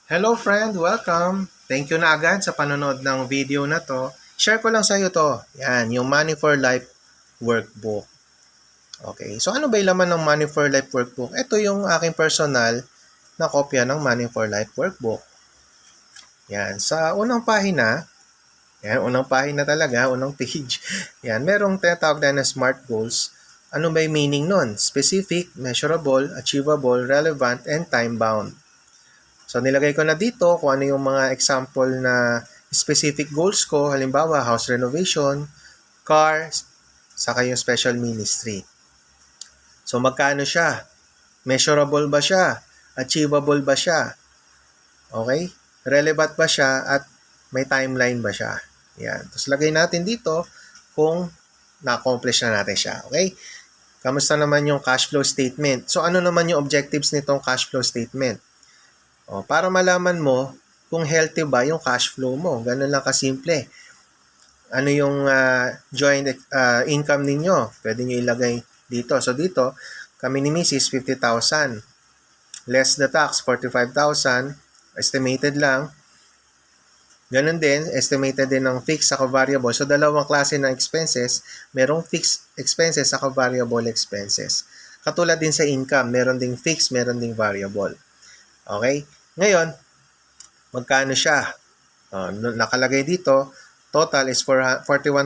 Hello friend, welcome! Thank you na agad sa panonood ng video na to. Share ko lang sa iyo to. Yan, yung Money for Life workbook. Okay, so ano ba yung laman ng Money for Life workbook? Ito yung aking personal na kopya ng Money for Life workbook. Yan, sa unang pahina, unang pahina talaga, unang page. Yan, merong tinatawag na SMART goals. Ano ba yung meaning nun? Specific, measurable, achievable, relevant, and time-bound. So, nilagay ko na dito kung ano yung mga example na specific goals ko. Halimbawa, house renovation, car, saka yung special ministry. So, magkano siya? Measurable ba siya? Achievable ba siya? Okay? Relevant ba siya? At may timeline ba siya? Yan. Tapos, lagay natin dito kung na-accomplish na natin siya. Okay? Kamusta naman yung cash flow statement? So, ano naman yung objectives nitong cash flow statement? Para malaman mo kung healthy ba yung cash flow mo. Ganun lang kasimple. Ano yung joint income ninyo? Pwede nyo ilagay dito. So dito, kami ni Mrs. 50,000. Less the tax, 45,000. Estimated lang. Ganun din, estimated din ng fixed saka variable. So dalawang klase ng expenses. Merong fixed expenses saka variable expenses. Katulad din sa income, meron ding fixed, meron ding variable. Okay? Ngayon, magkano siya? Nakalagay dito, total is 41,500.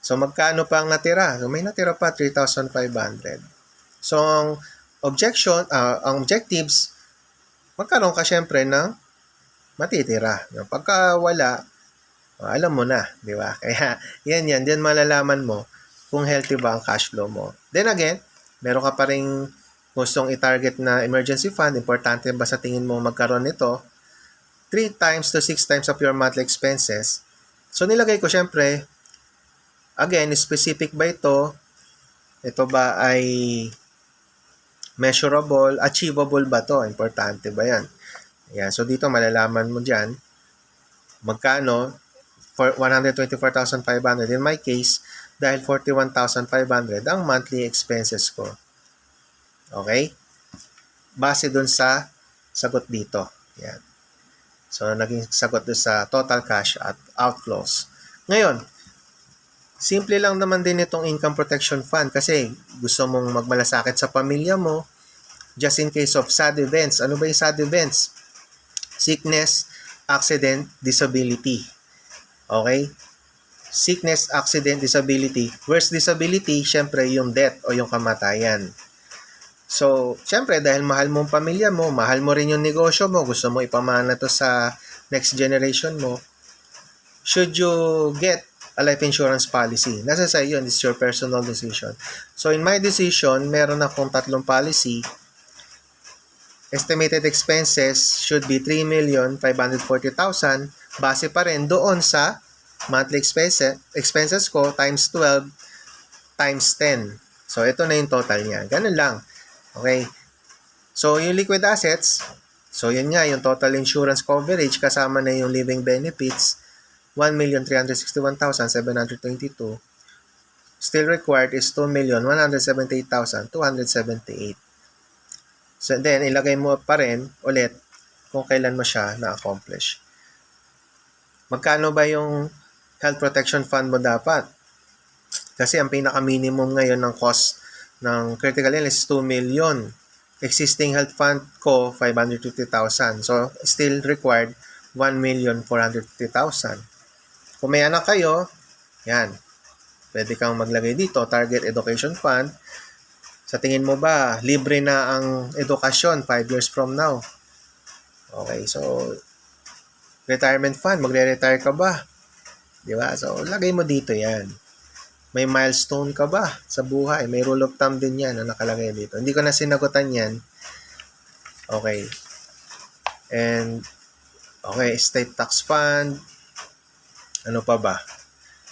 So, magkano pa ang natira? So, may natira pa, 3,500. So, ang objectives, magkaroon ka syempre ng matitira. Pagka wala, alam mo na, di ba? Kaya, yan, diyan malalaman mo kung healthy ba ang cash flow mo. Then again, meron ka pa rin gustong i-target na emergency fund, importante ba sa tingin mo magkaroon nito? 3 times to 6 times of your monthly expenses. So, nilagay ko syempre, again, specific ba ito? Ito ba ay measurable? Achievable ba to? Importante ba yan? Yan. So, dito malalaman mo dyan, magkano? For 124,500 in my case, dahil 41,500 ang monthly expenses ko. Okay? Base dun sa sagot dito. Yan. So, naging sagot dun sa total cash at outflows. Ngayon, simple lang naman din itong income protection fund kasi gusto mong magmalasakit sa pamilya mo just in case of sad events. Ano ba yung sad events? Sickness, accident, disability. Okay? Sickness, accident, disability. Worst disability, syempre yung death o yung kamatayan. So, syempre, dahil mahal mo ang pamilya mo, mahal mo rin yung negosyo mo, gusto mo ipamana to sa next generation mo, should you get a life insurance policy? Nasa sa iyo, this is your personal decision. So, in my decision, meron akong 3 policy. Estimated expenses should be 3,540,000 base pa rin doon sa monthly expenses ko times 12 times 10. So, ito na yung total niya. Ganun lang. Okay. So, yung liquid assets, so yun nga, yung total insurance coverage kasama na yung living benefits, 1,361,722. Still required is 2,178,278. So, then, ilagay mo pa rin ulit kung kailan mo siya na-accomplish. Magkano ba yung health protection fund mo dapat? Kasi ang pinaka-minimum ngayon ng cost ng critical illness 2 million. Existing health fund ko, 550,000. So, still required 1,450,000. Kung may anak kayo, yan. Pwede kang maglagay dito, target education fund. Sa tingin mo ba, libre na ang edukasyon 5 years from now? Okay, so, retirement fund, magre-retire ka ba? Di ba? So, lagay mo dito yan. May milestone ka ba sa buhay? May rule of thumb din yan na nakalagay dito. Hindi ko na sinagutan yan. Okay. And, okay, state tax fund. Ano pa ba?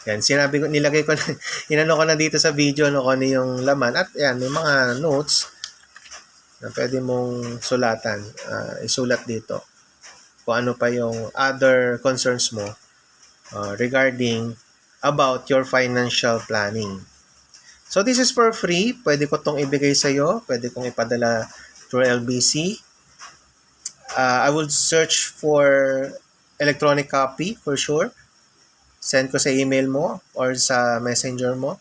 Yan, sinabi ko, nilagay ko na, inano ko na dito sa video, no, kung ano yung laman. At yan, may mga notes na pwede mong sulatan. Isulat dito. Kung ano pa yung other concerns mo regarding about your financial planning. So, this is for free. Pwede ko itong ibigay sa iyo. Pwede kong ipadala through LBC. I will search for electronic copy for sure. Send ko sa email mo or sa messenger mo.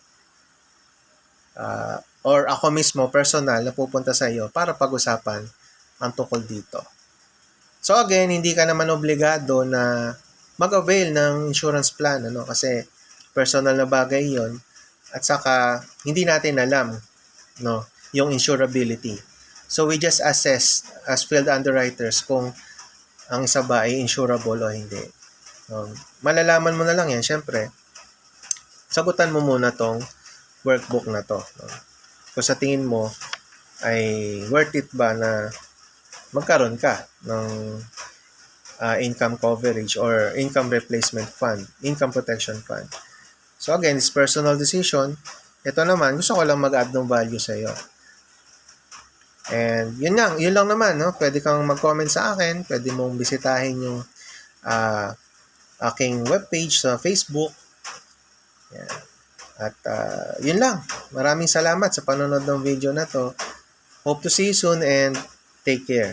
Or ako mismo, personal, na pupunta sa iyo para pag-usapan ang tungkol dito. So again, hindi ka naman obligado na mag-avail ng insurance plan, kasi personal na bagay yon. At saka, hindi natin alam, yung insurability. So we just assess as field underwriters kung ang isa ba ay insurable o hindi. Malalaman mo na lang yan, syempre. Sagutan mo muna tong workbook na to. Kung sa tingin mo ay worth it ba na magkaroon ka ng income coverage or income replacement fund, income protection fund. So again, it's personal decision. Ito naman, gusto ko lang mag-add ng value sa iyo. And yun lang naman, Pwede kang mag-comment sa akin, pwede mong bisitahin yung aking webpage sa Facebook. Yan. At yun lang. Maraming salamat sa panonood ng video na to. Hope to see you soon and take care.